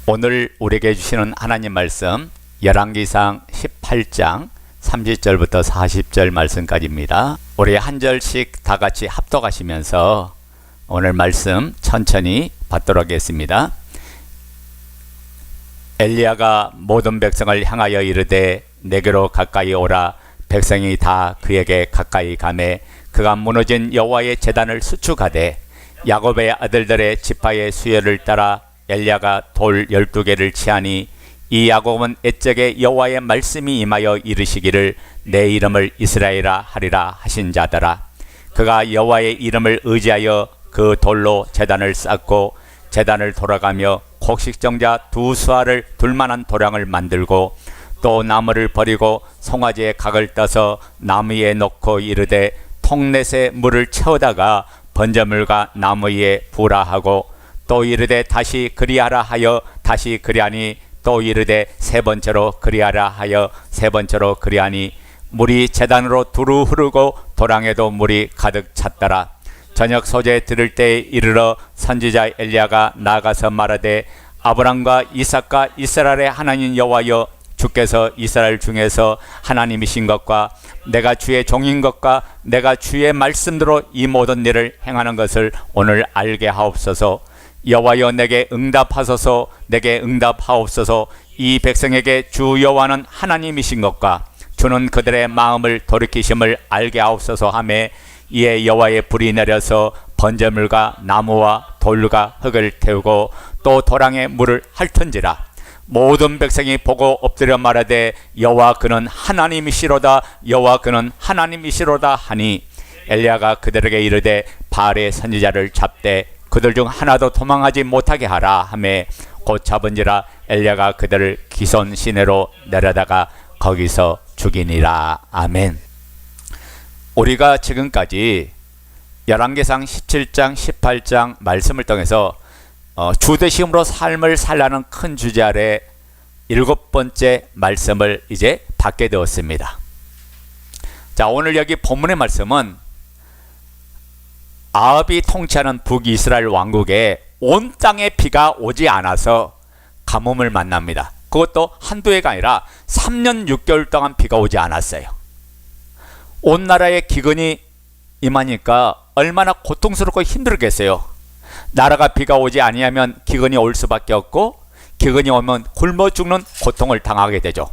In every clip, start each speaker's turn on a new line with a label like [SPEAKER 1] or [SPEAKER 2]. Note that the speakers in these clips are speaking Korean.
[SPEAKER 1] 오늘 우리에게 주시는 하나님 말씀 열왕기상 18장 30절부터 40절 말씀까지입니다. 우리 한 절씩 다 같이 합독하시면서 오늘 말씀 천천히 받도록 하겠습니다. 엘리야가 모든 백성을 향하여 이르되 내게로 가까이 오라. 백성이 다 그에게 가까이 가매 그가 무너진 여호와의 제단을 수축하되 야곱의 아들들의 지파의 수요를 따라 엘리야가 돌 12개를 치하니 이 야곱은 옛적에 여호와의 말씀이 임하여 이르시기를 내 이름을 이스라엘이라 하리라 하신 자더라. 그가 여호와의 이름을 의지하여 그 돌로 제단을 쌓고 제단을 돌아가며 곡식정자 두 수알을 둘만한 도량을 만들고 또 나무를 버리고 송아지의 각을 떠서 나무 위에 놓고 이르되 통넷에 물을 채우다가 번제물과 나무 위에 부라 하고 또 이르되 다시 그리하라 하여 다시 그리하니 또 이르되 세 번째로 그리하라 하여 세 번째로 그리하니 물이 제단으로 두루 흐르고 도량에도 물이 가득 찼더라. 저녁 소재 들을 때에 이르러 선지자 엘리야가 나가서 말하되 아브람과 이삭과 이스라엘의 하나님 여호와여 주께서 이스라엘 중에서 하나님이신 것과 내가 주의 종인 것과 내가 주의 말씀대로 이 모든 일을 행하는 것을 오늘 알게 하옵소서. 여호와여 내게 응답하소서. 내게 응답하옵소서. 이 백성에게 주 여호와는 하나님이신 것과 주는 그들의 마음을 돌이키심을 알게 하옵소서 하매 이에 여호와의 불이 내려서 번제물과 나무와 돌과 흙을 태우고 또 도량에 물을 핥은지라. 모든 백성이 보고 엎드려 말하되 여호와 그는 하나님이시로다. 여호와 그는 하나님이시로다 하니 엘리야가 그들에게 이르되 바알의 선지자를 잡되 그들 중 하나도 도망하지 못하게 하라 하매 곧 잡은지라. 엘리야가 그들을 기손 시내로 내려다가 거기서 죽이니라. 아멘. 우리가 지금까지 열왕기상 17장 18장 말씀을 통해서 주되심으로 삶을 살라는 큰 주제 아래 7번째 말씀을 이제 받게 되었습니다. 자, 오늘 여기 본문의 말씀은 아합이 통치하는 북이스라엘 왕국에 온 땅에 비가 오지 않아서 가뭄을 만납니다. 그것도 한두 해가 아니라 3년 6개월 동안 비가 오지 않았어요. 온 나라에 기근이 임하니까 얼마나 고통스럽고 힘들겠어요. 나라가 비가 오지 아니하면 기근이 올 수밖에 없고 기근이 오면 굶어 죽는 고통을 당하게 되죠.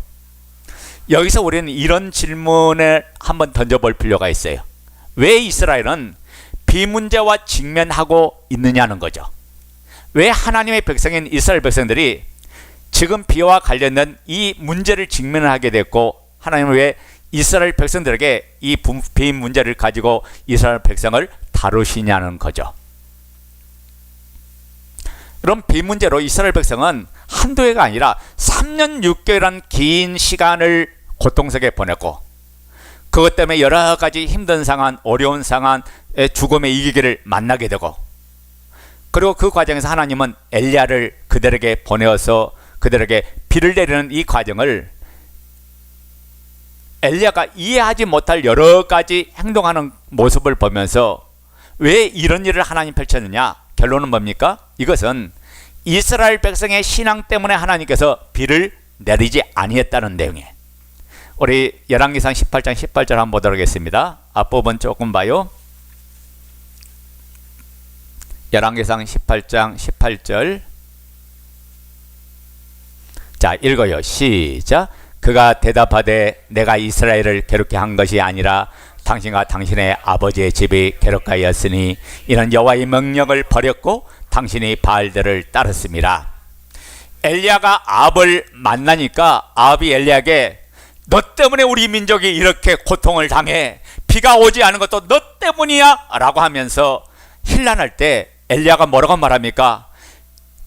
[SPEAKER 1] 여기서 우리는 이런 질문을 한번 던져볼 필요가 있어요. 왜 이스라엘은 비 문제와 직면하고 있느냐는 거죠. 왜 하나님의 백성인 이스라엘 백성들이 지금 비와 관련된 이 문제를 직면하게 됐고 하나님은 왜 이스라엘 백성들에게 이 비 문제를 가지고 이스라엘 백성을 다루시냐는 거죠. 그럼 비 문제로 이스라엘 백성은 한두 해가 아니라 3년 6개월이라는 긴 시간을 고통 속에 보냈고 그것 때문에 여러 가지 힘든 상황, 어려운 상황, 죽음의 이기기를 만나게 되고 그리고 그 과정에서 하나님은 엘리야를 그들에게 보내어서 그들에게 비를 내리는 이 과정을 엘리야가 이해하지 못할 여러 가지 행동하는 모습을 보면서 왜 이런 일을 하나님 펼쳤느냐? 결론은 뭡니까? 이것은 이스라엘 백성의 신앙 때문에 하나님께서 비를 내리지 아니했다는 내용이에요. 우리 열왕기상 18장 18절 한번 보도록 하겠습니다. 앞부분 조금 봐요. 열왕기상 18장 18절 자 읽어요. 시작. 그가 대답하되 내가 이스라엘을 괴롭게 한 것이 아니라 당신과 당신의 아버지의 집이 괴롭하였으니 이는 여호와의 명령을 버렸고 당신이 바알들을 따랐습니다. 엘리야가 아합을 만나니까 아합이 엘리야에게 너 때문에 우리 민족이 이렇게 고통을 당해 비가 오지 않은 것도 너 때문이야 라고 하면서 힐난할 때 엘리야가 뭐라고 말합니까?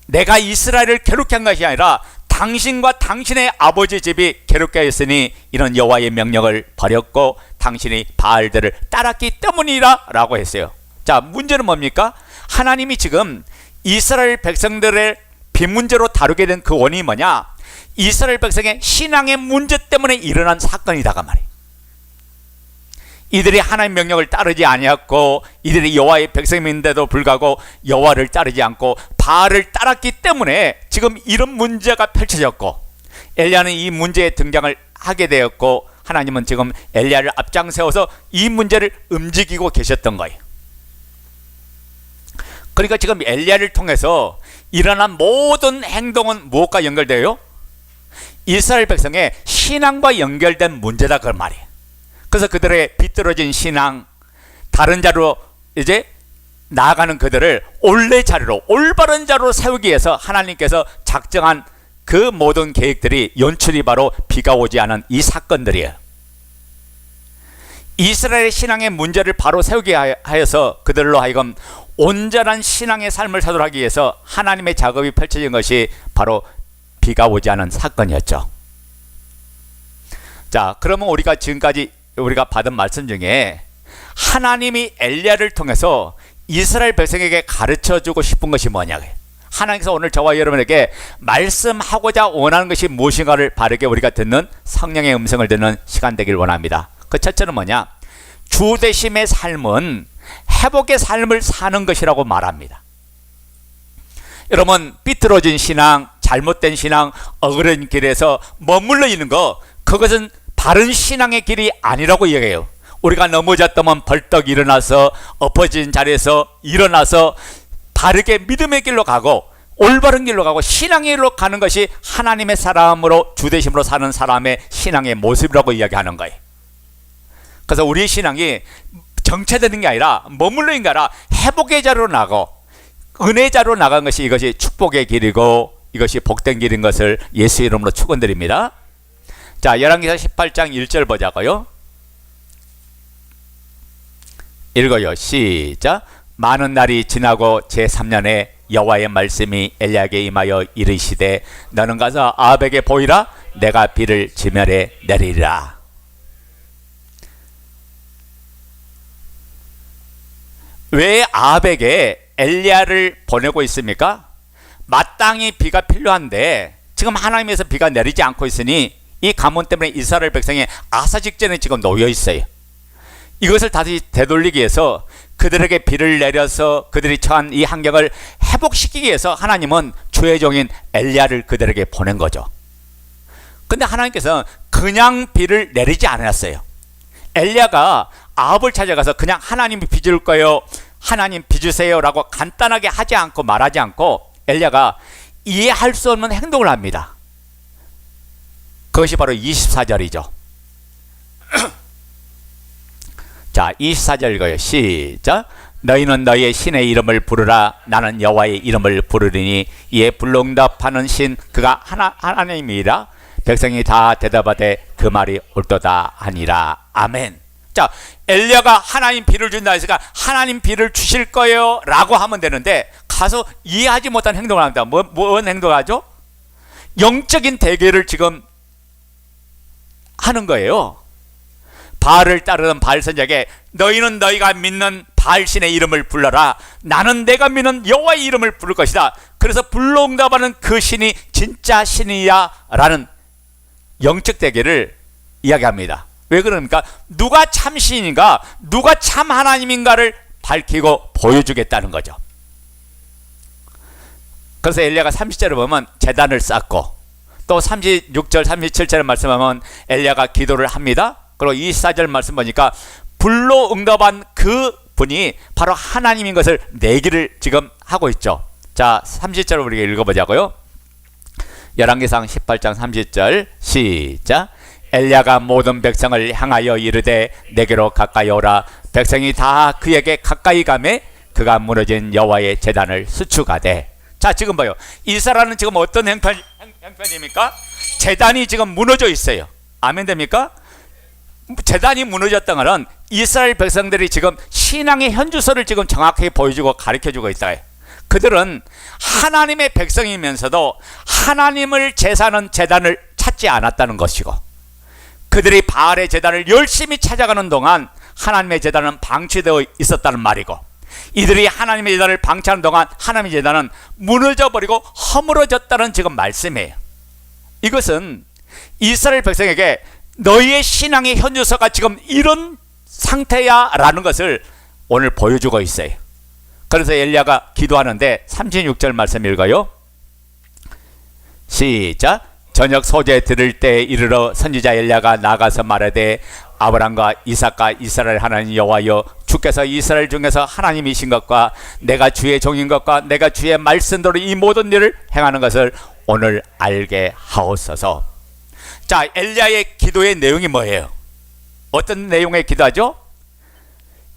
[SPEAKER 1] 내가 이스라엘을 괴롭게 한 것이 아니라 당신과 당신의 아버지 집이 괴롭게 하였으니 이런 여호와의 명령을 버렸고 당신이 바알들을 따랐기 때문이라 라고 했어요. 자, 문제는 뭡니까? 하나님이 지금 이스라엘 백성들을 비 문제로 다루게 된 그 원인이 뭐냐? 이스라엘 백성의 신앙의 문제 때문에 일어난 사건이다가 말이에요. 이들이 하나님의 명령을 따르지 아니했고 이들이 여호와의 백성인데도 불구하고 여호와를 따르지 않고 바알을 따랐기 때문에 지금 이런 문제가 펼쳐졌고 엘리야는 이 문제에 등장을 하게 되었고 하나님은 지금 엘리야를 앞장세워서 이 문제를 움직이고 계셨던 거예요. 그러니까 지금 엘리야를 통해서 일어난 모든 행동은 무엇과 연결돼요? 이스라엘 백성의 신앙과 연결된 문제다 그 말이에요. 그래서 그들의 비뚤어진 신앙, 다른 자로 이제 나아가는 그들을 올레 자리로, 올바른 자로 세우기 위해서 하나님께서 작정한 그 모든 계획들이 연출이 바로 비가 오지 않은 이 사건들이에요. 이스라엘의 신앙의 문제를 바로 세우게 하여서 그들로 하여금 온전한 신앙의 삶을 사도록 하기 위해서 하나님의 작업이 펼쳐진 것이 바로 비가 오지 않은 사건이었죠. 자, 그러면 우리가 지금까지 우리가 받은 말씀 중에 하나님이 엘리야를 통해서 이스라엘 백성에게 가르쳐주고 싶은 것이 뭐냐, 하나님께서 오늘 저와 여러분에게 말씀하고자 원하는 것이 무엇인가를 바르게 우리가 듣는 성령의 음성을 듣는 시간 되길 원합니다. 그 첫째는 뭐냐, 주되심의 삶은 회복의 삶을 사는 것이라고 말합니다. 여러분, 삐뚤어진 신앙, 잘못된 신앙, 어그른 길에서 머물러 있는 거, 그것은 바른 신앙의 길이 아니라고 얘기해요. 우리가 넘어졌다면 벌떡 일어나서 엎어진 자리에서 일어나서 바르게 믿음의 길로 가고 올바른 길로 가고 신앙의 길로 가는 것이 하나님의 사람으로 주되심으로 사는 사람의 신앙의 모습이라고 이야기하는 거예요. 그래서 우리의 신앙이 정체되는 게 아니라 머물러 있는 게 아니라 회복의 자리로 나가고 은혜의 자리로 나간 것이, 이것이 축복의 길이고 이것이 복된 길인 것을 예수 이름으로 축원드립니다. 자, 열왕기상 18장 1절 보자고요. 읽어요. 시작. 많은 날이 지나고 제3년에 여호와의 말씀이 엘리야에게 임하여 이르시되 너는 가서 아합에게 보이라. 내가 비를 지면에 내리리라. 왜 아합에게 엘리야를 보내고 있습니까? 마땅히 비가 필요한데 지금 하나님에서 비가 내리지 않고 있으니 이 가뭄 때문에 이스라엘 백성이 아사직전에 지금 놓여 있어요. 이것을 다시 되돌리기 위해서 그들에게 비를 내려서 그들이 처한 이 환경을 회복시키기 위해서 하나님은 주의 종인 엘리야를 그들에게 보낸 거죠. 근데 하나님께서 그냥 비를 내리지 않았어요. 엘리야가 아합을 찾아가서 그냥 하나님이 비 줄 거예요, 하나님 비 주세요 라고 간단하게 하지 않고 말하지 않고 엘리야가 이해할 수 없는 행동을 합니다. 그것이 바로 24절이죠. 자, 24절 읽어요. 시작. 너희는 너희의 신의 이름을 부르라. 나는 여호와의 이름을 부르리니 이에 불응답하는 신 그가 하나님이라. 백성이 다 대답하되 그 말이 옳도다 하니라. 아멘. 자, 엘리야가 하나님 비를 준다 했으니까 하나님 비를 주실 거예요 라고 하면 되는데 가서 이해하지 못한 행동을 합니다. 뭔 행동을 하죠? 영적인 대결을 지금 하는 거예요. 바알을 따르는 바알 선지자에게 너희는 너희가 믿는 바알 신의 이름을 불러라. 나는 내가 믿는 여호와의 이름을 부를 것이다. 그래서 불러응답하는 그 신이 진짜 신이야 라는 영적 대결을 이야기합니다. 왜 그럽니까? 누가 참 신인가, 누가 참 하나님인가를 밝히고 보여주겠다는 거죠. 그래서 엘리야가 30절을 보면 제단을 쌓고 또 36절 37절에 말씀하면 엘리야가 기도를 합니다. 그리고 24절 말씀 보니까 불로 응답한 그 분이 바로 하나님인 것을 내기를 지금 하고 있죠. 자, 30절을 우리가 읽어보자고요. 열왕기상 18장 30절 시작. 엘리야가 모든 백성을 향하여 이르되 내게로 가까이 오라. 백성이 다 그에게 가까이 가매 그가 무너진 여호와의 제단을 수축하되. 자, 지금 봐요. 이스라엘은 지금 어떤 형편입니까? 제단이 지금 무너져 있어요. 아멘 됩니까? 제단이 무너졌던 것은 이스라엘 백성들이 지금 신앙의 현주소를 지금 정확하게 보여주고 가르쳐주고 있다. 그들은 하나님의 백성이면서도 하나님을 제사하는 제단을 찾지 않았다는 것이고, 그들이 바알의 제단을 열심히 찾아가는 동안 하나님의 제단은 방치되어 있었다는 말이고, 이들이 하나님의 제단을 방치하는 동안 하나님의 제단은 무너져버리고 허물어졌다는 지금 말씀이에요. 이것은 이스라엘 백성에게 너희의 신앙의 현주소가 지금 이런 상태야 라는 것을 오늘 보여주고 있어요. 그래서 엘리야가 기도하는데 36절 말씀 읽어요. 시작. 저녁 소재 들을 때 이르러 선지자 엘리야가 나가서 말하되 아브람과 이삭과 이스라엘 하나님 여호와여, 주께서 이스라엘 중에서 하나님이신 것과 내가 주의 종인 것과 내가 주의 말씀대로 이 모든 일을 행하는 것을 오늘 알게 하옵소서. 자, 엘리야의 기도의 내용이 뭐예요? 어떤 내용의 기도하죠?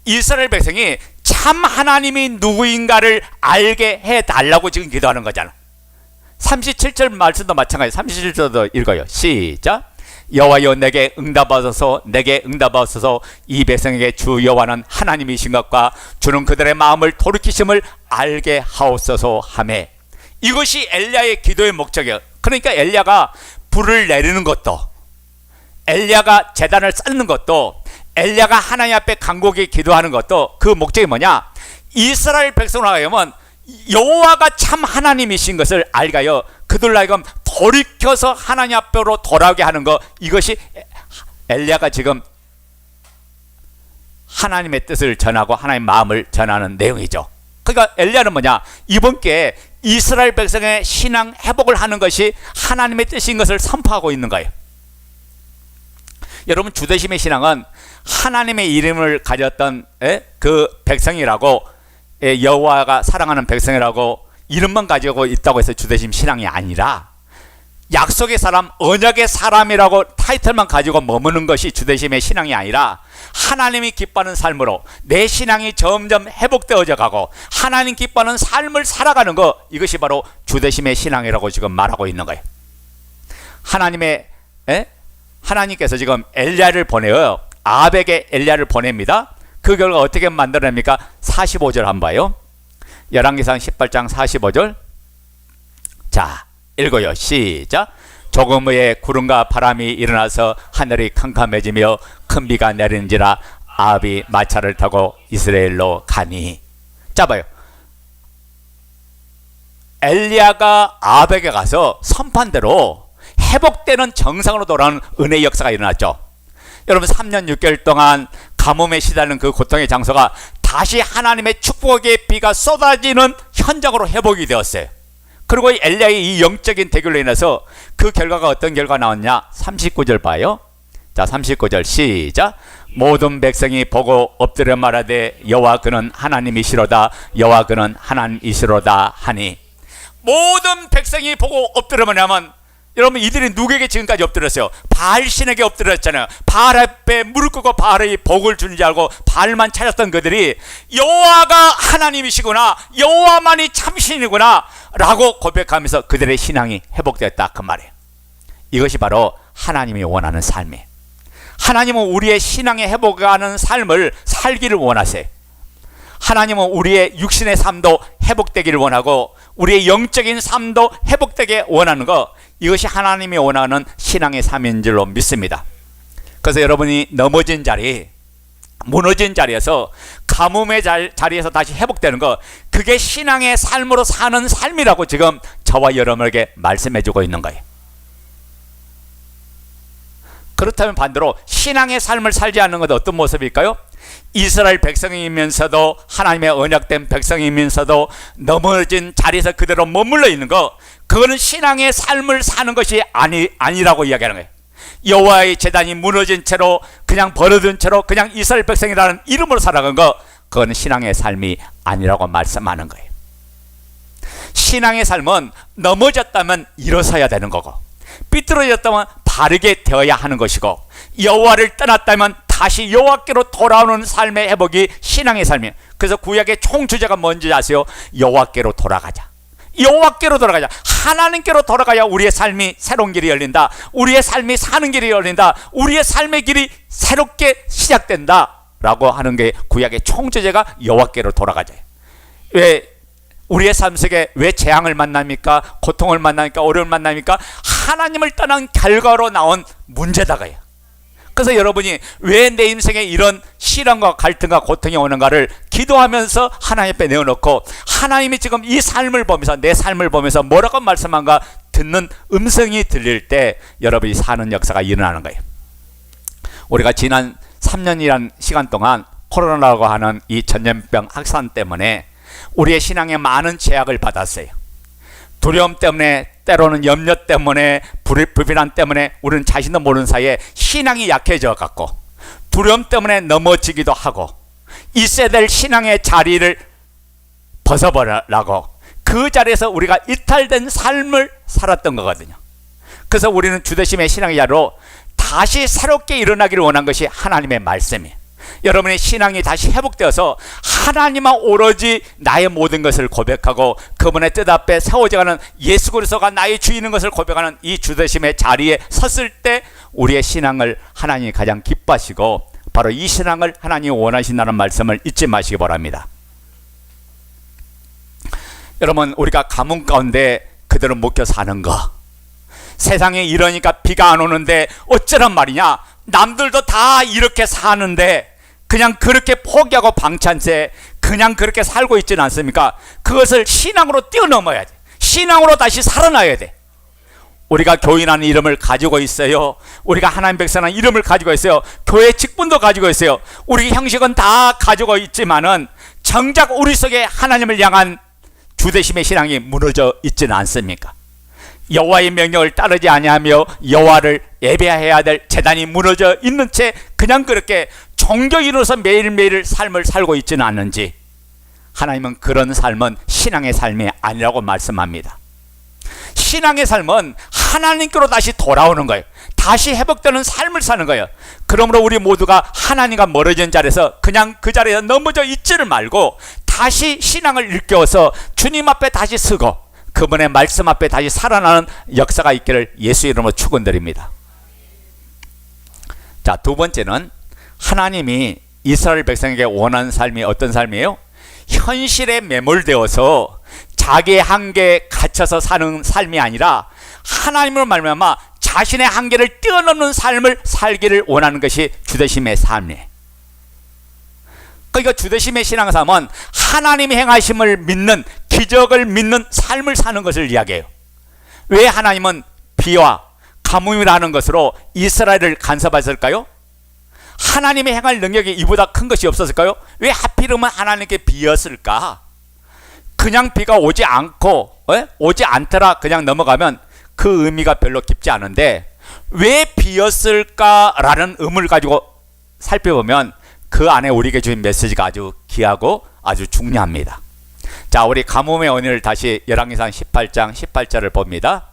[SPEAKER 1] 이스라엘 백성이 참 하나님이 누구인가를 알게 해달라고 지금 기도하는 거잖아. 37절 말씀도 마찬가지. 37절도 읽어요. 시작. 여호와여, 내게 응답하소서, 내게 응답하소서. 이 백성에게 주 여호와는 하나님이신 것과 주는 그들의 마음을 돌이키심을 알게 하옵소서 하매. 이것이 엘리야의 기도의 목적이에요. 그러니까 엘리야가 불을 내리는 것도, 엘리야가 제단을 쌓는 것도, 엘리야가 하나님 앞에 간곡히 기도하는 것도 그 목적이 뭐냐? 이스라엘 백성으로 하여금 여호와가 참 하나님이신 것을 알게 하여 그들로 하여금 돌이켜서 하나님 앞으로 돌아오게 하는 것, 이것이 엘리야가 지금 하나님의 뜻을 전하고 하나님의 마음을 전하는 내용이죠. 그러니까 엘리야는 뭐냐? 이번 기회에 이스라엘 백성의 신앙 회복을 하는 것이 하나님의 뜻인 것을 선포하고 있는 거예요. 여러분, 주대심의 신앙은 하나님의 이름을 가졌던 그 백성이라고, 여호와가 사랑하는 백성이라고 이름만 가지고 있다고 해서 주대심 신앙이 아니라 약속의 사람, 언약의 사람이라고 타이틀만 가지고 머무는 것이 주대심의 신앙이 아니라 하나님이 기뻐하는 삶으로 내 신앙이 점점 회복되어져 가고 하나님 기뻐하는 삶을 살아가는 것, 이것이 바로 주대심의 신앙이라고 지금 말하고 있는 거예요. 하나님께서 지금 엘리야를 보내요. 아합에게 엘리야를 보냅니다. 그 결과 어떻게 만들어냅니까? 45절 한번 봐요. 열왕기상 18장 45절. 자, 읽어요. 시작. 조금 후에 구름과 바람이 일어나서 하늘이 캄캄해지며 큰 비가 내리는지라 아합이 마차를 타고 이스라엘로 가니. 자, 봐요. 엘리야가 아합에게 가서 선판대로 회복되는 정상으로 돌아오는 은혜의 역사가 일어났죠. 여러분, 3년 6개월 동안 가뭄에 시달리는 그 고통의 장소가 다시 하나님의 축복의 비가 쏟아지는 현장으로 회복이 되었어요. 그리고 엘리야의 이 영적인 대결로 인해서 그 결과가 어떤 결과가 나왔냐? 39절 봐요. 자, 39절 시작. 모든 백성이 보고 엎드려 말하되 여호와 그는 하나님이시로다, 여호와 그는 하나님이시로다 하니. 모든 백성이 보고 엎드려 말하면, 여러분, 이들이 누구에게 지금까지 엎드렸어요? 바알 신에게 엎드렸잖아요. 바알 앞에 무릎 꿇고 바알이 복을 주는 줄 알고 바알만 찾았던 그들이 여호와가 하나님이시구나, 여호와만이 참신이구나 라고 고백하면서 그들의 신앙이 회복되었다, 그 말이에요. 이것이 바로 하나님이 원하는 삶이에요. 하나님은 우리의 신앙의 회복하는 삶을 살기를 원하세요. 하나님은 우리의 육신의 삶도 회복되기를 원하고 우리의 영적인 삶도 회복되게 원하는 것, 이것이 하나님이 원하는 신앙의 삶인 줄로 믿습니다. 그래서 여러분이 넘어진 자리, 무너진 자리에서 가뭄의 자리에서 다시 회복되는 것, 그게 신앙의 삶으로 사는 삶이라고 지금 저와 여러분에게 말씀해 주고 있는 거예요. 그렇다면 반대로 신앙의 삶을 살지 않는 것은 어떤 모습일까요? 이스라엘 백성이면서도 하나님의 언약된 백성이면서도 넘어진 자리에서 그대로 머물러 있는 것, 그거는 신앙의 삶을 사는 것이 아니라고 이야기하는 거예요. 여호와의 제단이 무너진 채로 그냥 버려둔 채로 그냥 이스라엘 백성이라는 이름으로 살아간 것, 그거는 신앙의 삶이 아니라고 말씀하는 거예요. 신앙의 삶은 넘어졌다면 일어서야 되는 거고, 삐뚤어졌다면 바르게 되어야 하는 것이고, 여호와를 떠났다면 다시 여호와께로 돌아오는 삶의 회복이 신앙의 삶이에요. 그래서 구약의 총주제가 뭔지 아세요? 여호와께로 돌아가자. 여호와께로 돌아가자. 하나님께로 돌아가야 우리의 삶이 새로운 길이 열린다. 우리의 삶이 사는 길이 열린다. 우리의 삶의 길이 새롭게 시작된다 라고 하는 게 구약의 총주제가 여호와께로 돌아가자. 왜 우리의 삶 속에 왜 재앙을 만납니까? 고통을 만납니까? 어려움을 만납니까? 하나님을 떠난 결과로 나온 문제다가요. 그래서 여러분이 왜 내 인생에 이런 시련과 갈등과 고통이 오는가를 기도하면서 하나님 앞에 내어놓고, 하나님이 지금 이 삶을 보면서, 내 삶을 보면서 뭐라고 말씀한가 듣는 음성이 들릴 때 여러분이 사는 역사가 일어나는 거예요. 우리가 지난 3년이란 시간 동안 코로나라고 하는 이 전염병 확산 때문에 우리의 신앙에 많은 제약을 받았어요. 두려움 때문에, 때로는 염려 때문에, 불편함 때문에 우리는 자신도 모르는 사이에 신앙이 약해져 갖고 두려움 때문에 넘어지기도 하고 있어야 될 신앙의 자리를 벗어버리라고 그 자리에서 우리가 이탈된 삶을 살았던 거거든요. 그래서 우리는 주되심의 신앙의 자리로 다시 새롭게 일어나기를 원한 것이 하나님의 말씀이에요. 여러분의 신앙이 다시 회복되어서 하나님만 오로지 나의 모든 것을 고백하고 그분의 뜻 앞에 세워져가는 예수 그리스도가 나의 주인인 것을 고백하는 이 주되심의 자리에 섰을 때 우리의 신앙을 하나님이 가장 기뻐하시고 바로 이 신앙을 하나님이 원하신다는 말씀을 잊지 마시기 바랍니다. 여러분, 우리가 가뭄 가운데 그대로 묶여 사는 거, 세상에 이러니까 비가 안 오는데 어쩌란 말이냐, 남들도 다 이렇게 사는데 그냥 그렇게 포기하고 방찬세 그냥 그렇게 살고 있지는 않습니까? 그것을 신앙으로 뛰어넘어야 돼. 신앙으로 다시 살아나야 돼. 우리가 교인이라는 이름을 가지고 있어요. 우리가 하나님 백성이라는 이름을 가지고 있어요. 교회 직분도 가지고 있어요. 우리 형식은 다 가지고 있지만은 정작 우리 속에 하나님을 향한 주되심의 신앙이 무너져 있지는 않습니까? 여호와의 명령을 따르지 아니하며 여호와를 예배해야 될 제단이 무너져 있는 채 그냥 그렇게 종교인으로서 매일매일 삶을 살고 있지는 않는지, 하나님은 그런 삶은 신앙의 삶이 아니라고 말씀합니다. 신앙의 삶은 하나님께로 다시 돌아오는 거예요. 다시 회복되는 삶을 사는 거예요. 그러므로 우리 모두가 하나님과 멀어진 자리에서 그냥 그 자리에서 넘어져 있지를 말고 다시 신앙을 일깨워서 주님 앞에 다시 서고 그분의 말씀 앞에 다시 살아나는 역사가 있기를 예수 이름으로 축원드립니다. 자, 두 번째는 하나님이 이스라엘 백성에게 원하는 삶이 어떤 삶이에요? 현실에 매몰되어서 자기의 한계에 갇혀서 사는 삶이 아니라 하나님으로 말미암아 자신의 한계를 뛰어넘는 삶을 살기를 원하는 것이 주되심의 삶이에요. 그러니까 주되심의 신앙사람은 하나님이 행하심을 믿는, 기적을 믿는 삶을 사는 것을 이야기해요. 왜 하나님은 비와 가뭄이라는 것으로 이스라엘을 간섭하셨을까요? 하나님이 행할 능력이 이보다 큰 것이 없었을까요? 왜 하필이면 하나님께 비었을까? 그냥 비가 오지 않고 오지 않더라 그냥 넘어가면 그 의미가 별로 깊지 않은데 왜 비었을까라는 의문을 가지고 살펴보면 그 안에 우리에게 주신 메시지가 아주 귀하고 아주 중요합니다. 자, 우리 가뭄의 원인을 다시 열왕기상 18장 18절을 봅니다.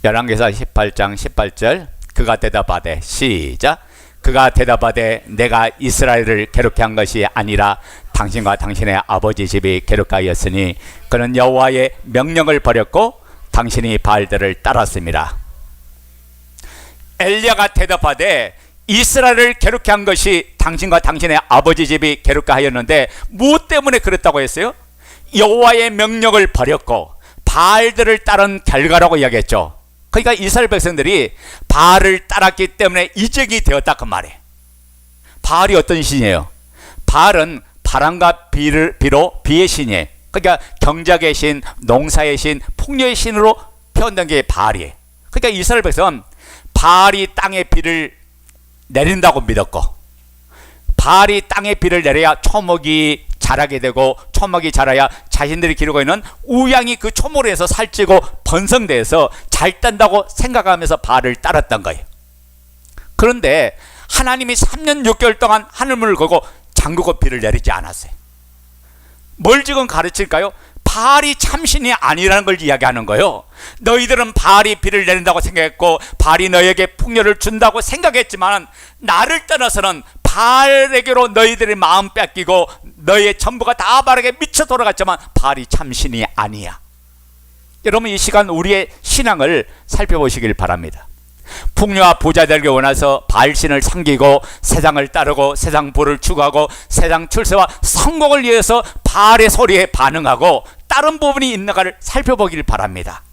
[SPEAKER 1] 열왕기상 18장 18절, 그가 대답하되, 시작. 그가 대답하되 내가 이스라엘을 괴롭게 한 것이 아니라 당신과 당신의 아버지 집이 괴롭하였으니 그는 여호와의 명령을 버렸고 당신이 바알들을 따랐습니다. 엘리야가 대답하되 이스라엘을 괴롭게 한 것이 당신과 당신의 아버지 집이 괴롭게 하였는데 무엇 때문에 그랬다고 했어요? 여호와의 명령을 버렸고 바알들을 따른 결과라고 이야기했죠. 그러니까 이스라엘 백성들이 바알을 따랐기 때문에 이적이 되었다 그 말이에요. 바알이 어떤 신이에요? 바알은 바람과 비로 비의 신이에요. 그러니까 경작의 신, 농사의 신, 풍요의 신으로 표현된 게 바알이에요. 그러니까 이스라엘 백성은 바알이 땅에 비를 내린다고 믿었고 바알이 땅에 비를 내려야 초목이 자라게 되고 초목이 자라야 자신들이 기르고 있는 우양이 그 초목을 해서 살찌고 번성돼서 잘 딴다고 생각하면서 바알을 따랐던 거예요. 그런데 하나님이 3년 6개월 동안 하늘문을 걸고 잠그고 비를 내리지 않았어요. 뭘 지금 가르칠까요? 바알이 참신이 아니라는 걸 이야기하는 거예요. 너희들은 바알이 비를 내린다고 생각했고 바알이 너희에게 풍요를 준다고 생각했지만 나를 떠나서는 바알에게로 너희들의 마음 뺏기고 너희의 전부가 다 바알에게 미쳐 돌아갔지만 바알이 참신이 아니야. 여러분, 이 시간 우리의 신앙을 살펴보시길 바랍니다. 풍요와 부자 되기 원해서 바알신을 섬기고 세상을 따르고 세상 부를 추구하고 세상 출세와 성공을 위해서 바알의 소리에 반응하고 다른 부분이 있는가를 살펴보길 바랍니다.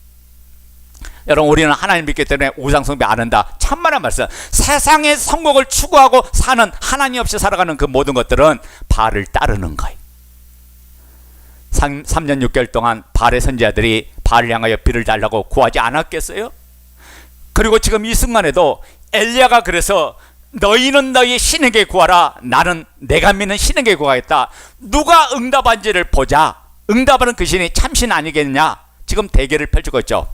[SPEAKER 1] 여러분, 우리는 하나님 믿기 때문에 우상 숭배 안 한다. 참말한 말씀. 세상의 성공을 추구하고 사는, 하나님 없이 살아가는 그 모든 것들은 바알을 따르는 거예요. 3년 6개월 동안 바알의 선지자들이 바알을 향하여 비를 달라고 구하지 않았겠어요? 그리고 지금 이 순간에도 엘리야가 그래서 너희는 너희 신에게 구하라, 나는 내가 믿는 신에게 구하겠다. 누가 응답한지를 보자. 응답하는 그 신이 참신 아니겠냐, 지금 대결을 펼치고 있죠.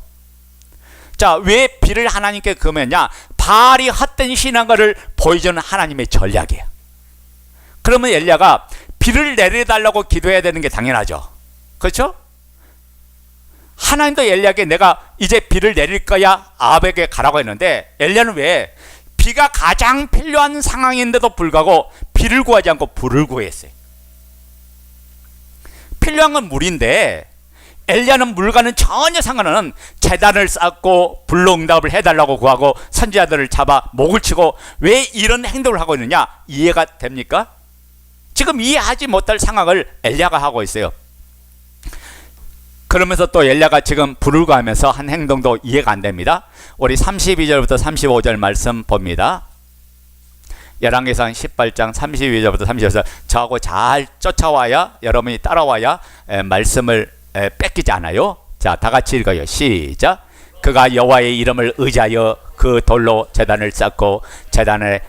[SPEAKER 1] 자, 왜 비를 하나님께 금했냐? 바알이 헛된 신앙을 보여주는 하나님의 전략이에요. 그러면 엘리야가 비를 내려달라고 기도해야 되는 게 당연하죠. 그렇죠? 하나님도 엘리야에게 내가 이제 비를 내릴 거야, 아합에게 가라고 했는데 엘리야는 왜 비가 가장 필요한 상황인데도 불구하고 비를 구하지 않고 불을 구했어요. 필요한 건 물인데 엘리야는 물과는 전혀 상관없는 제단을 쌓고 불로 응답을 해달라고 구하고 선지자들을 잡아 목을 치고 왜 이런 행동을 하고 있느냐, 이해가 됩니까? 지금 이해하지 못할 상황을 엘리야가 하고 있어요. 그러면서 또 엘리야가 지금 불을 구하면서 한 행동도 이해가 안 됩니다. 우리 32절부터 35절 말씀 봅니다. 열왕기상 18장 32절부터 35절, 저하고 잘 쫓아와야, 여러분이 따라와야 말씀을 뺏기지 않아요. 자, 다 같이 읽어요. 시작. 그가 여호와의 이름을 의지하여 그 돌로 제단을 쌓고 제단에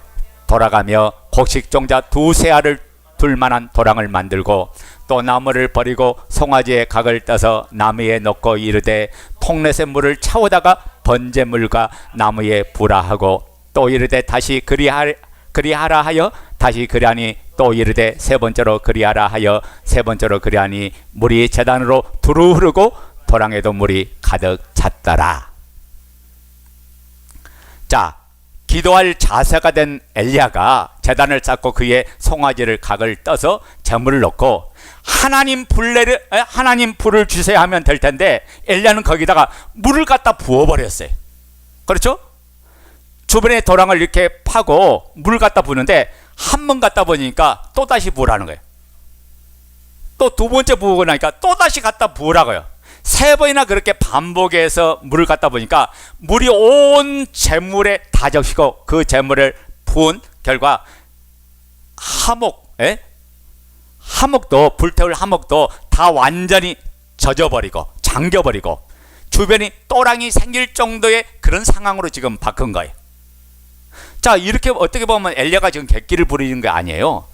[SPEAKER 1] 돌아가며 곡식종자 두세 알을 둘 만한 도랑을 만들고 또 나무를 버리고 송아지의 각을 떠서 나무에 넣고 이르되 통넷의 물을 차오다가 번제물과 나무에 부라 하고 또 이르되 다시 그리하라 하여 다시 그리하니 또 이르되 세 번째로 그리하라 하여 세 번째로 그리하니 물이 제단으로 두루 흐르고 도랑에도 물이 가득 찼더라. 자, 기도할 자세가 된 엘리야가 제단을 쌓고 그의 송아지를 각을 떠서 제물을 넣고 하나님 불을 주세요 하면 될 텐데 엘리야는 거기다가 물을 갖다 부어버렸어요. 그렇죠? 주변에 도랑을 이렇게 파고 물을 갖다 부는데 한 번 갖다 보니까 또 다시 부으라는 거예요. 또 두 번째 부으고 나니까 또 다시 갖다 부으라고요. 세 번이나 그렇게 반복해서 물을 갖다 보니까 물이 온 재물에 다 적시고 그 재물을 부은 결과 하목도 불태울 하목도 다 완전히 젖어버리고 잠겨버리고 주변이 또랑이 생길 정도의 그런 상황으로 지금 바꾼 거예요. 자, 이렇게 어떻게 보면 엘리야가 지금 객기를 부리는 게 아니에요.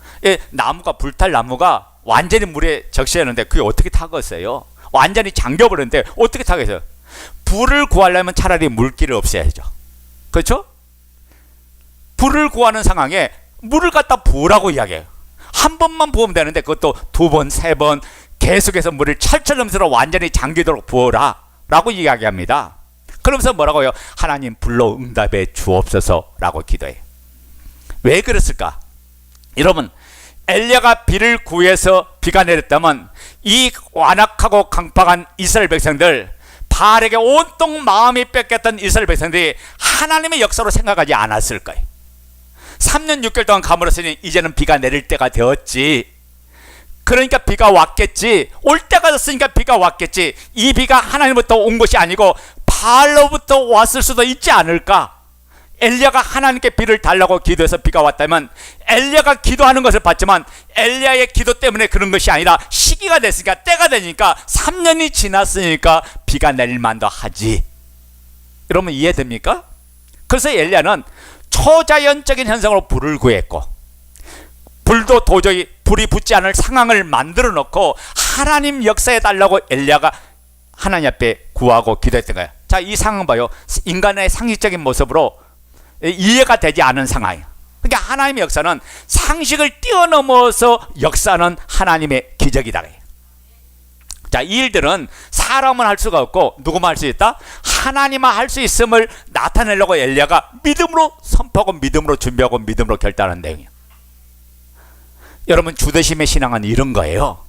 [SPEAKER 1] 나무가, 불탈 나무가 완전히 물에 적시했는데 그게 어떻게 타겠어요? 완전히 잠겨버렸는데 어떻게 타겠어요? 불을 구하려면 차라리 물기를 없애야죠. 그렇죠? 불을 구하는 상황에 물을 갖다 부으라고 이야기해요. 한 번만 부으면 되는데 그것도 두 번, 세 번 계속해서 물을 철철 넘치도록 완전히 잠기도록 부어라 라고 이야기합니다. 그러면서 뭐라고요? 하나님 불로 응답해 주옵소서 라고 기도해요. 왜 그랬을까? 여러분, 엘리야가 비를 구해서 비가 내렸다면 이 완악하고 강팍한 이스라엘 백성들, 바알에게 온통 마음이 뺏겼던 이스라엘 백성들이 하나님의 역사로 생각하지 않았을 거예요. 3년 6개월 동안 가물었으니 이제는 비가 내릴 때가 되었지. 그러니까 비가 왔겠지. 올 때가 됐으니까 비가 왔겠지. 이 비가 하나님부터 온 것이 아니고 바알로부터 왔을 수도 있지 않을까? 엘리야가 하나님께 비를 달라고 기도해서 비가 왔다면 엘리야가 기도하는 것을 봤지만 엘리야의 기도 때문에 그런 것이 아니라 시기가 됐으니까, 때가 되니까, 3년이 지났으니까 비가 내릴 만도 하지. 여러분 이해됩니까? 그래서 엘리야는 초자연적인 현상으로 불을 구했고 불도 도저히 불이 붙지 않을 상황을 만들어 놓고 하나님 역사해 달라고 엘리야가 하나님 앞에 구하고 기도했던 거예요. 자, 이 상황 봐요. 인간의 상식적인 모습으로 이해가 되지 않은 상황이에요. 그러니까 하나님의 역사는 상식을 뛰어넘어서 역사는 하나님의 기적이다. 자, 이 일들은 사람은 할 수가 없고 누구만 할 수 있다? 하나님만 할 수 있음을 나타내려고 엘리야가 믿음으로 선포하고 믿음으로 준비하고 믿음으로 결단한 내용이에요. 여러분, 주대심의 신앙은 이런 거예요.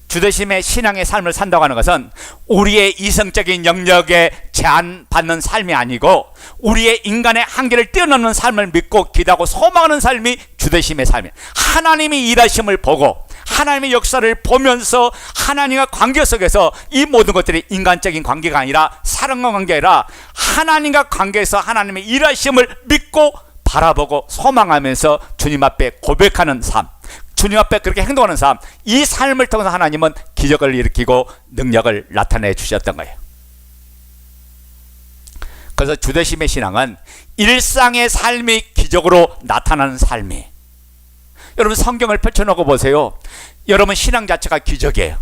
[SPEAKER 1] 주대심의 신앙의 삶을 산다고 하는 것은 우리의 이성적인 영역에 제한받는 삶이 아니고 우리의 인간의 한계를 뛰어넘는 삶을 믿고 기도하고 소망하는 삶이 주대심의 삶이에요. 하나님이 일하심을 보고 하나님의 역사를 보면서 하나님과 관계 속에서 이 모든 것들이 인간적인 관계가 아니라 사랑과 관계가 아니라 하나님과 관계에서 하나님의 일하심을 믿고 바라보고 소망하면서 주님 앞에 고백하는 삶, 주님 앞에 그렇게 행동하는 삶, 이 삶을 통해서 하나님은 기적을 일으키고 능력을 나타내 주셨던 거예요. 그래서 주대심의 신앙은 일상의 삶이 기적으로 나타나는 삶이. 여러분 성경을 펼쳐놓고 보세요. 여러분 신앙 자체가 기적이에요.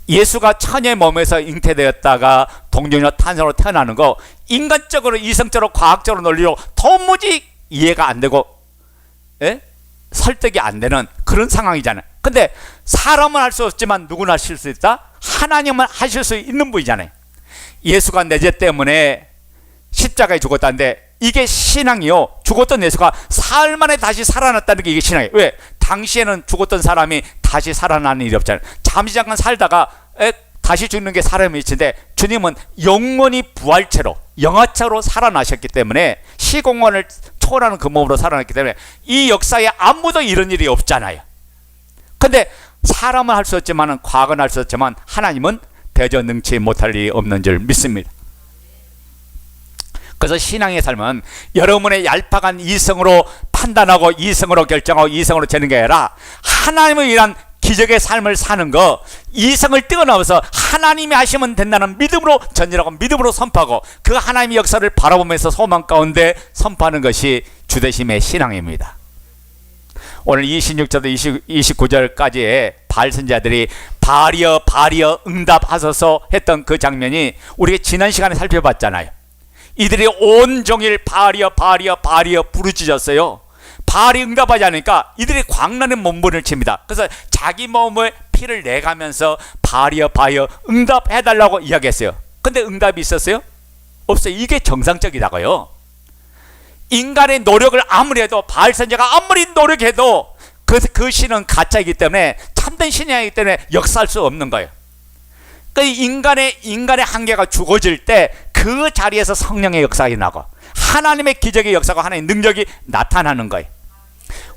[SPEAKER 1] 예수가 처녀의 몸에서 잉태되었다가 동정녀 탄생으로 태어나는 거 인간적으로 이성적으로 과학적으로 논리로 도무지 이해가 안 되고 설득이 안 되는 그런 상황이잖아요. 근데 사람은 할 수 없지만 누구나 하실 수 있다? 하나님은 하실 수 있는 분이잖아요. 예수가 내 죄 때문에 십자가에 죽었다는데 이게 신앙이요. 죽었던 예수가 사흘 만에 다시 살아났다는 게 이게 신앙이에요. 왜? 당시에는 죽었던 사람이 다시 살아나는 일이 없잖아요. 잠시 잠깐 살다가 다시 죽는 게 사람의 이치인데 주님은 영원히 부활체로 영화체로 살아나셨기 때문에 시공간을 초월하는 그 몸으로 살아났기 때문에 이 역사에 아무도 이런 일이 없잖아요. 근데 사람은 할 수 없지만 과거는 할 수 없지만 하나님은 대저 능치 못할 일이 없는 줄 믿습니다. 그래서 신앙의 삶은 여러분의 얄팍한 이성으로 판단하고 이성으로 결정하고 이성으로 재는 게 아니라 하나님을 위한 기적의 삶을 사는 거, 이성을 뛰어넘어서 하나님이 하시면 된다는 믿음으로 전진하고 믿음으로 선포하고 그 하나님의 역사를 바라보면서 소망 가운데 선포하는 것이 주대심의 신앙입니다. 오늘 26절부터 29절까지의 바알 선지자들이 바알이여 응답하소서 했던 그 장면이 우리가 지난 시간에 살펴봤잖아요. 이들이 온종일 바알이여 부르짖었어요. 바알이 응답하지 않으니까 이들이 광란의 몸부림을 칩니다. 그래서 자기 몸을 피를 내가면서 바알이여 응답해달라고 이야기했어요. 근데 응답이 있었어요? 없어요. 이게 정상적이라고요. 인간의 노력을 아무리 해도 바알 선지자가 아무리 노력해도 그 신은 가짜이기 때문에 참된 신이 아니기 때문에 역사할 수 없는 거예요. 그 인간의 한계가 죽어질 때 그 자리에서 성령의 역사가 나고 하나님의 기적의 역사가 하나님의 능력이 나타나는 거예요.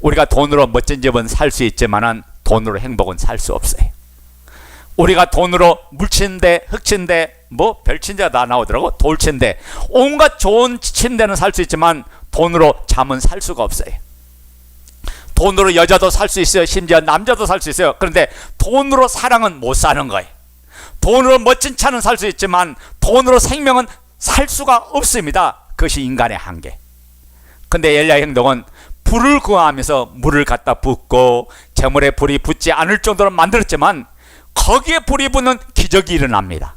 [SPEAKER 1] 우리가 돈으로 멋진 집은 살 수 있지만 돈으로 행복은 살 수 없어요. 우리가 돈으로 물침대, 흙침대, 뭐 별침대가 다 나오더라고. 돌침대, 온갖 좋은 침대는 살 수 있지만 돈으로 잠은 살 수가 없어요. 돈으로 여자도 살 수 있어요. 심지어 남자도 살 수 있어요. 그런데 돈으로 사랑은 못 사는 거예요. 돈으로 멋진 차는 살 수 있지만 돈으로 생명은 살 수가 없습니다. 그것이 인간의 한계. 근데 엘리야의 행동은 불을 구하면서 물을 갖다 붓고 재물에 불이 붙지 않을 정도로 만들었지만 거기에 불이 붙는 기적이 일어납니다.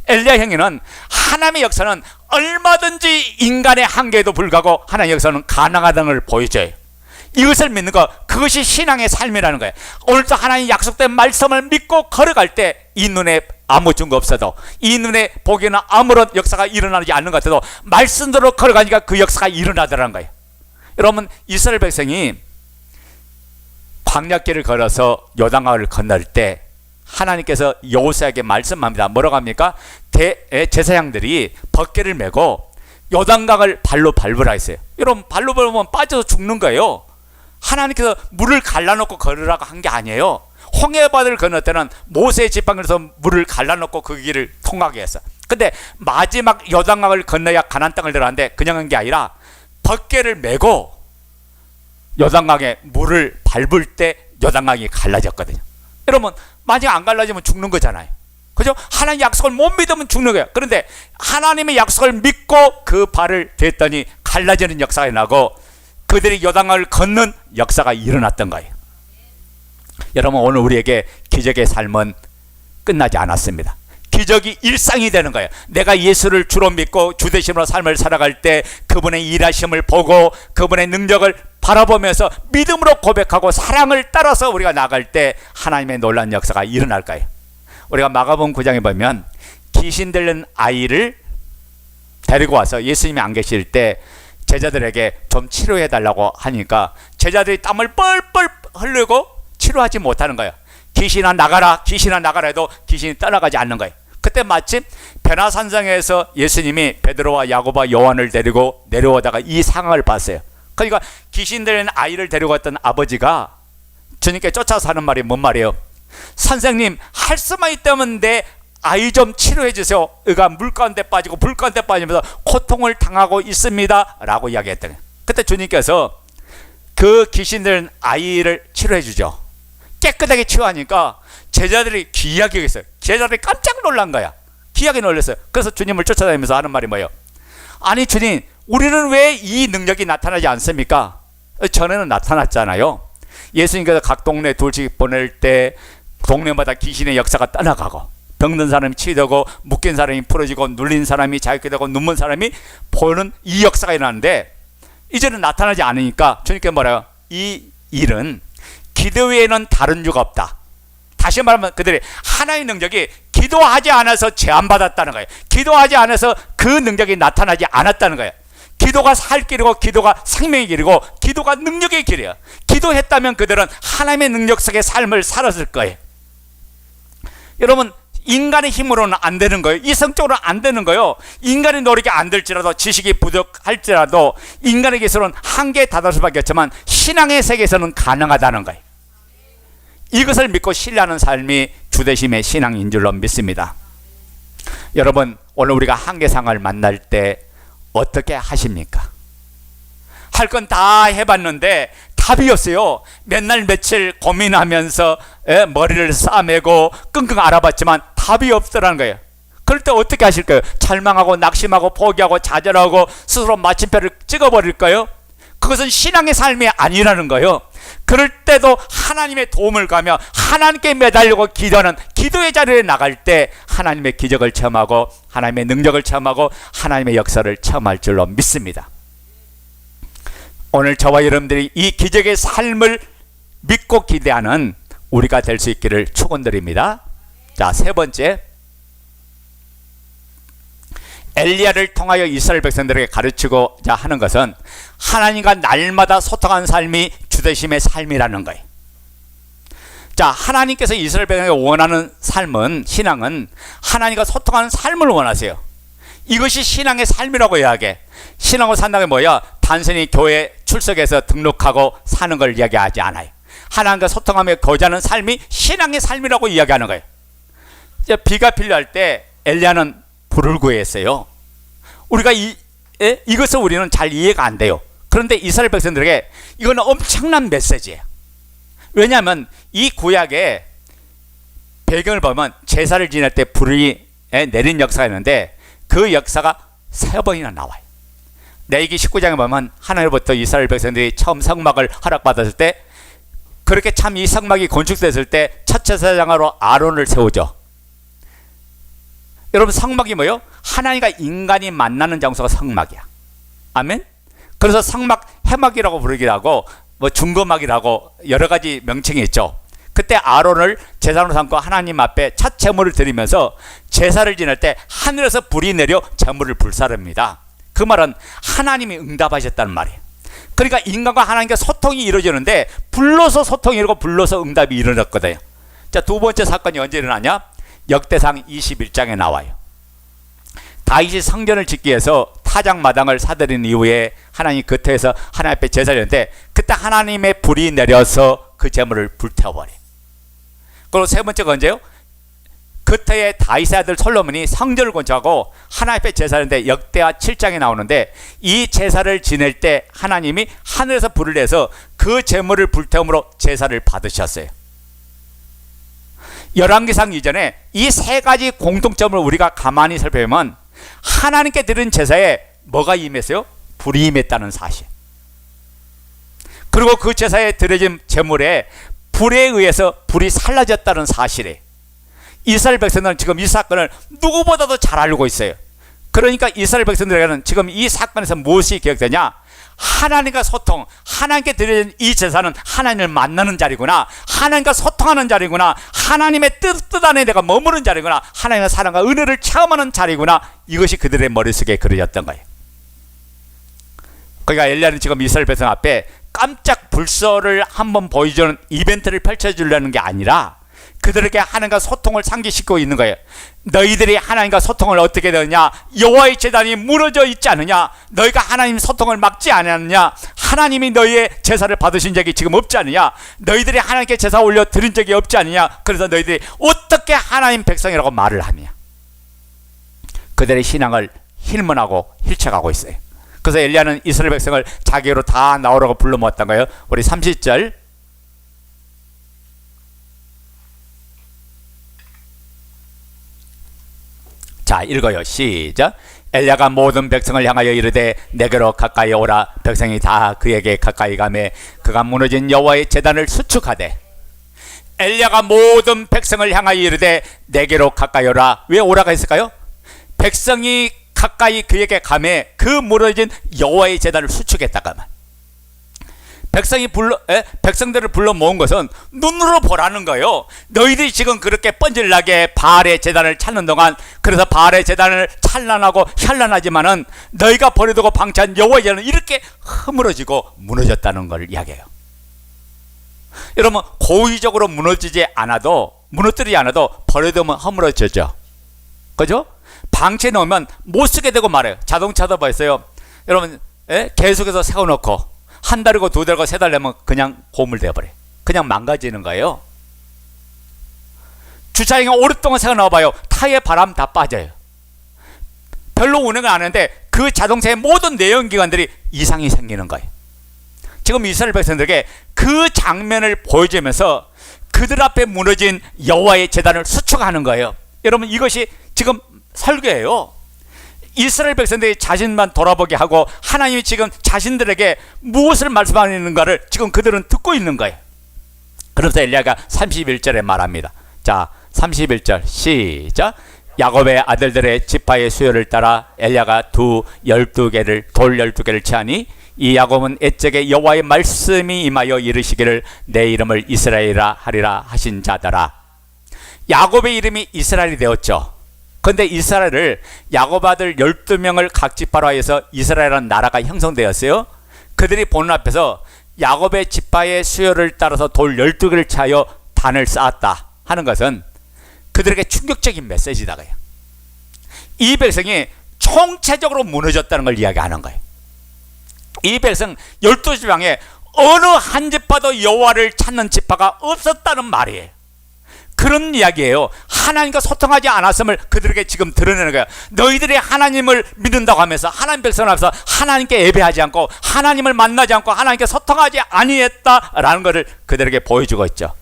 [SPEAKER 1] 엘리야 행위는 하나님의 역사는 얼마든지 인간의 한계에도 불구하고 하나님의 역사는 가능하다는 걸 보여줘요. 이것을 믿는 것, 그것이 신앙의 삶이라는 거예요. 오늘도 하나님 약속된 말씀을 믿고 걸어갈 때 이 눈에 아무 증거 없어도, 이 눈에 보기에는 아무런 역사가 일어나지 않는 것 같아도 말씀대로 걸어가니까 그 역사가 일어나더라는 거예요. 여러분, 이스라엘 백성이 광야길을 걸어서 요단강을 건널 때 하나님께서 여호수아에게 말씀합니다. 뭐라고 합니까? 제사장들이 벗개를 메고 요단강을 발로 밟으라 했어요. 여러분, 발로 밟으면 빠져서 죽는 거예요. 하나님께서 물을 갈라놓고 걸으라고 한 게 아니에요. 홍해바다를 건널 때는 모세의 지팡이에서 물을 갈라놓고 그 길을 통하게 했어. 근데 마지막 요단강을 건너야 가나안 땅을 들어가는데 그냥 한 게 아니라 벗개를 메고 요단강에 물을 밟을 때 요단강이 갈라졌거든요. 여러분, 만약 안 갈라지면 죽는 거잖아요. 그죠? 하나님의 약속을 못 믿으면 죽는 거예요. 그런데 하나님의 약속을 믿고 그 발을 댔더니 갈라지는 역사가 나고 그들이 요단강을 걷는 역사가 일어났던 거예요. 여러분, 오늘 우리에게 기적의 삶은 끝나지 않았습니다. 기적이 일상이 되는 거예요. 내가 예수를 주로 믿고 주되심으로 삶을 살아갈 때 그분의 일하심을 보고 그분의 능력을 바라보면서 믿음으로 고백하고 사랑을 따라서 우리가 나갈 때 하나님의 놀라운 역사가 일어날 거예요. 우리가 마가복음 9장에 보면 귀신 들린 아이를 데리고 와서 예수님이 안 계실 때 제자들에게 좀 치료해 달라고 하니까 제자들이 땀을 뻘뻘 흘리고 치료하지 못하는 거예요. 귀신아 나가라, 귀신아 나가라 해도 귀신이 떠나가지 않는 거예요. 그때 마침 변화산상에서 예수님이 베드로와 야고보와 요한을 데리고 내려오다가 이 상황을 봤어요. 그러니까 귀신 들린 아이를 데리고 왔던 아버지가 주님께 쫓아서 하는 말이 뭔 말이에요? 선생님, 할 수만 있다면 내 아이 좀 치료해 주세요. 그가 물 가운데 빠지고 불 가운데 빠지면서 고통을 당하고 있습니다 라고 이야기했던 거예요. 그때 주님께서 그 귀신 들린 아이를 치료해 주죠. 깨끗하게 치유하니까 제자들이 기이하게 여겼어요. 제자들이 깜짝 놀란 거야. 기이하게 놀랐어요. 그래서 주님을 쫓아다니면서 하는 말이 뭐예요? 아니 주님, 우리는 왜 이 능력이 나타나지 않습니까? 전에는 나타났잖아요. 예수님께서 각 동네 둘씩 보낼 때 동네마다 귀신의 역사가 떠나가고, 병든 사람이 치유되고, 묶인 사람이 풀어지고, 눌린 사람이 자유케 되고, 눈먼 사람이 보는 이 역사가 일어나는데, 이제는 나타나지 않으니까 주님께 뭐라요? 이 일은 기도 외에는 다른 이유가 없다. 다시 말하면 그들이 하나의 능력이 기도하지 않아서 제한받았다는 거예요. 기도하지 않아서 그 능력이 나타나지 않았다는 거예요. 기도가 살 길이고, 기도가 생명의 길이고, 기도가 능력의 길이에요. 기도했다면 그들은 하나님의 능력 속의 삶을 살았을 거예요. 여러분, 인간의 힘으로는 안 되는 거예요. 이성적으로는 안 되는 거예요. 인간의 노력이 안 될지라도, 지식이 부족할지라도 인간의 기술은 한계에 다다를 수밖에 없지만 신앙의 세계에서는 가능하다는 거예요. 이것을 믿고 신뢰하는 삶이 주되심의 신앙인 줄로 믿습니다. 여러분, 오늘 우리가 한계상을 만날 때 어떻게 하십니까? 할 건 다 해봤는데 답이 없어요. 몇 날 며칠 고민하면서 머리를 싸매고 끙끙 앓아봤지만 답이 없더라는 거예요. 그럴 때 어떻게 하실까요? 절망하고 낙심하고 포기하고 좌절하고 스스로 마침표를 찍어버릴까요? 그것은 신앙의 삶이 아니라는 거예요. 그럴 때도 하나님의 도움을 가며 하나님께 매달리고 기도하는 기도의 자리에 나갈 때 하나님의 기적을 체험하고 하나님의 능력을 체험하고 하나님의 역사를 체험할 줄로 믿습니다. 오늘 저와 여러분들이 이 기적의 삶을 믿고 기대하는 우리가 될 수 있기를 축원드립니다. 자, 세 번째, 엘리야를 통하여 이스라엘 백성들에게 가르치고자 하는 것은 하나님과 날마다 소통하는 삶이 주되심의 삶이라는 거예요. 자, 하나님께서 이스라엘 백성에게 원하는 삶은, 신앙은 하나님과 소통하는 삶을 원하세요. 이것이 신앙의 삶이라고 이야기해. 신앙을 산다는 게 뭐야? 단순히 교회 출석해서 등록하고 사는 걸 이야기하지 않아요. 하나님과 소통하며 거주하는 삶이 신앙의 삶이라고 이야기하는 거예요. 이제 비가 필요할 때 엘리야는 불을 구했어요. 우리가 이것을 우리는 잘 이해가 안 돼요. 그런데 이스라엘 백성들에게 이거는 엄청난 메시지예요. 왜냐하면 이 구약의 배경을 보면 제사를 지낼 때 불이 내린 역사가 있는데 그 역사가 3번이나 나와요. 레위기 19장에 보면 하나님으로부터 이스라엘 백성들이 처음 성막을 허락받았을 때, 그렇게 참 이 성막이 건축됐을 때 첫 제사장으로 아론을 세우죠. 여러분, 성막이 뭐예요? 하나님과 인간이 만나는 장소가 성막이야. 아멘? 그래서 성막 해막이라고 부르기도 하고 뭐 중거막이라고 여러 가지 명칭이 있죠. 그때 아론을 제사장으로 삼고 하나님 앞에 첫 제물을 드리면서 제사를 지낼 때 하늘에서 불이 내려 제물을 불사릅니다. 그 말은 하나님이 응답하셨다는 말이에요. 그러니까 인간과 하나님과 소통이 이루어지는데 불로서 소통이 이루고 불로서 응답이 일어났거든요. 자, 두 번째 사건이 언제 일어나냐? 역대상 21장에 나와요. 다윗이 성전을 짓기 위해서 타작마당을 사들인 이후에 하나님 겉에서 하나님 앞에 제사를 했는데 그때 하나님의 불이 내려서 그 제물을 불태워버려요. 그리고 세 번째가 언제요? 그때의 다윗의 아들 솔로몬이 성전을 건축하고 하나님 앞에 제사를 했는데 역대하 7장에 나오는데 이 제사를 지낼 때 하나님이 하늘에서 불을 내서 그 제물을 불태움으로 제사를 받으셨어요. 열왕기상 이전에 이 세 가지 공통점을 우리가 가만히 살펴보면 하나님께 드린 제사에 뭐가 임했어요? 불이 임했다는 사실. 그리고 그 제사에 드려진 제물에 불에 의해서 불이 살라졌다는 사실에 이스라엘 백성들은 지금 이 사건을 누구보다도 잘 알고 있어요. 그러니까 이스라엘 백성들에게는 지금 이 사건에서 무엇이 기억되냐? 하나님과 소통, 하나님께 드려진 이 제사는 하나님을 만나는 자리구나, 하나님과 소통하는 자리구나, 하나님의 뜻 안에 내가 머무는 자리구나, 하나님의 사랑과 은혜를 체험하는 자리구나, 이것이 그들의 머릿속에 그려졌던 거예요. 그러니까 엘리야는 지금 이스라엘 백성 앞에 깜짝 불서를 한번 보여주는 이벤트를 펼쳐주려는 게 아니라 그들에게 하나님과 소통을 상기시키고 있는 거예요. 너희들이 하나님과 소통을 어떻게 되느냐? 여호와의 제단이 무너져 있지 않느냐? 너희가 하나님 소통을 막지 않았느냐? 하나님이 너희의 제사를 받으신 적이 지금 없지 않느냐? 너희들이 하나님께 제사 올려 드린 적이 없지 않느냐? 그래서 너희들이 어떻게 하나님 백성이라고 말을 하느냐? 그들의 신앙을 힐문하고 힐쳐가고 있어요. 그래서 엘리야는 이스라엘 백성을 자기로 다 나오라고 불러 모았던 거예요. 우리 30절 자, 읽어요. 시작. 엘리야가 모든 백성을 향하여 이르되 내게로 가까이 오라. 백성이 다 그에게 가까이 가매 그가 무너진 여호와의 제단을 수축하되. 엘리야가 모든 백성을 향하여 이르되 내게로 가까이 오라. 왜 오라가 했을까요? 백성이 가까이 그에게 가매 그 무너진 여호와의 제단을 수축했다가 말. 백성들을 불러 모은 것은 눈으로 보라는 거예요. 너희들이 지금 그렇게 뻔질나게 바알의 제단을 찾는 동안, 그래서 바알의 제단을 찬란하고 현란하지만은 너희가 버려두고 방치한 여호와의 제단은 이렇게 허물어지고 무너졌다는 걸 이야기해요. 여러분, 고의적으로 무너뜨리지 않아도 버려두면 허물어지죠. 그죠? 방치해 놓으면 못 쓰게 되고 말아요. 자동차도 봤어요. 여러분, 계속해서 세워놓고 한 달이고 두 달이고 세 달 되면 그냥 고물되어 버려요. 그냥 망가지는 거예요. 주차장에 오랫동안 세워놔봐요. 타이에 바람 다 빠져요. 별로 운행을 안 하는데 그 자동차의 모든 내연기관들이 이상이 생기는 거예요. 지금 이스라엘 백성들에게 그 장면을 보여주면서 그들 앞에 무너진 여호와의 제단을 수축하는 거예요. 여러분, 이것이 지금 설교예요. 이스라엘 백성들이 자신만 돌아보게 하고 하나님이 지금 자신들에게 무엇을 말씀하는가를 지금 그들은 듣고 있는 거예요. 그래서 엘리야가 31절에 말합니다. 자, 31절 시작. 야곱의 아들들의 지파의 수요를 따라 엘리야가 돌 12개를 취하니 이 야곱은 옛적에 여호와의 말씀이 임하여 이르시기를 내 이름을 이스라엘이라 하리라 하신 자더라. 야곱의 이름이 이스라엘이 되었죠. 그런데 이스라엘을 야곱 아들 12명을 각 지파로 하여서 이스라엘이라는 나라가 형성되었어요. 그들이 보는 앞에서 야곱의 지파의 수요를 따라서 돌 12개를 취하여 단을 쌓았다 하는 것은 그들에게 충격적인 메시지다가요. 이 백성이 총체적으로 무너졌다는 걸 이야기하는 거예요. 이 백성 12지방에 어느 한 지파도 여호와를 찾는 지파가 없었다는 말이에요. 그런 이야기예요. 하나님과 소통하지 않았음을 그들에게 지금 드러내는 거예요. 너희들이 하나님을 믿는다고 하면서 하나님 백성 앞에서 하나님께 예배하지 않고 하나님을 만나지 않고 하나님께 소통하지 아니했다라는 것을 그들에게 보여주고 있죠.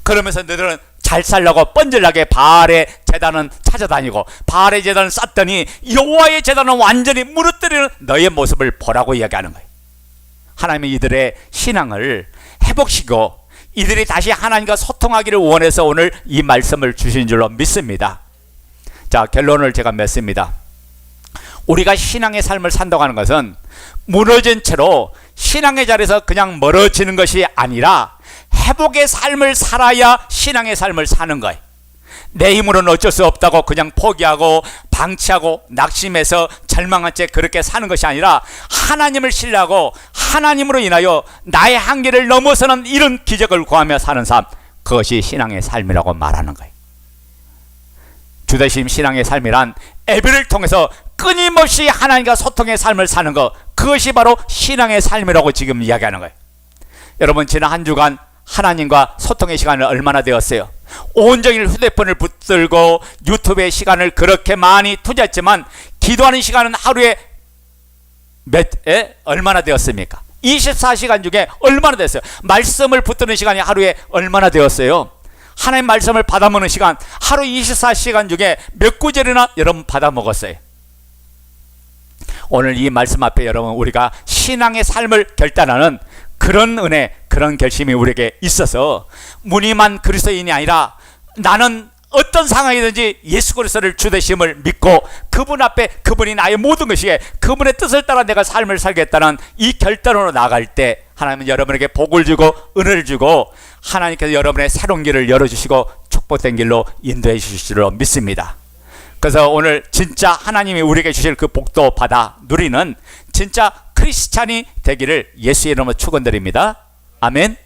[SPEAKER 1] 그러면서 너희들은 잘 살려고 뻔질나게 바알의 제단은 찾아다니고 바알의 제단을 쌓더니 여호와의 제단은 완전히 무너뜨리는 너의 모습을 보라고 이야기하는 거예요. 하나님이 이들의 신앙을 회복시키고 이들이 다시 하나님과 소통하기를 원해서 오늘 이 말씀을 주신 줄로 믿습니다. 자, 결론을 제가 맺습니다. 우리가 신앙의 삶을 산다고 하는 것은 무너진 채로 신앙의 자리에서 그냥 멀어지는 것이 아니라 회복의 삶을 살아야 신앙의 삶을 사는 거예요. 내 힘으로는 어쩔 수 없다고 그냥 포기하고 방치하고 낙심해서 절망한 채 그렇게 사는 것이 아니라 하나님을 신뢰하고 하나님으로 인하여 나의 한계를 넘어서는 이런 기적을 구하며 사는 삶, 그것이 신앙의 삶이라고 말하는 거예요. 주대심 신앙의 삶이란 예배를 통해서 끊임없이 하나님과 소통의 삶을 사는 것, 그것이 바로 신앙의 삶이라고 지금 이야기하는 거예요. 여러분, 지난 한 주간 하나님과 소통의 시간을 얼마나 되었어요? 온종일 휴대폰을 붙들고 유튜브에 시간을 그렇게 많이 투자했지만 기도하는 시간은 하루에 얼마나 되었습니까? 24시간 중에 얼마나 됐어요? 말씀을 붙드는 시간이 하루에 얼마나 되었어요? 하나님 말씀을 받아먹는 시간 하루 24시간 중에 몇 구절이나 여러분 받아먹었어요? 오늘 이 말씀 앞에 여러분, 우리가 신앙의 삶을 결단하는 그런 은혜, 그런 결심이 우리에게 있어서 무늬만 그리스도인이 아니라 나는 어떤 상황이든지 예수 그리스도를 주 되심을 믿고 그분 앞에 그분이 나의 모든 것이기에 그분의 뜻을 따라 내가 삶을 살겠다는 이 결단으로 나아갈 때 하나님은 여러분에게 복을 주고 은혜를 주고 하나님께서 여러분의 새로운 길을 열어주시고 축복된 길로 인도해 주실 줄로 믿습니다. 그래서 오늘 진짜 하나님이 우리에게 주실 그 복도 받아 누리는 진짜 크리스찬이 되기를 예수의 이름으로 축원드립니다. 아멘.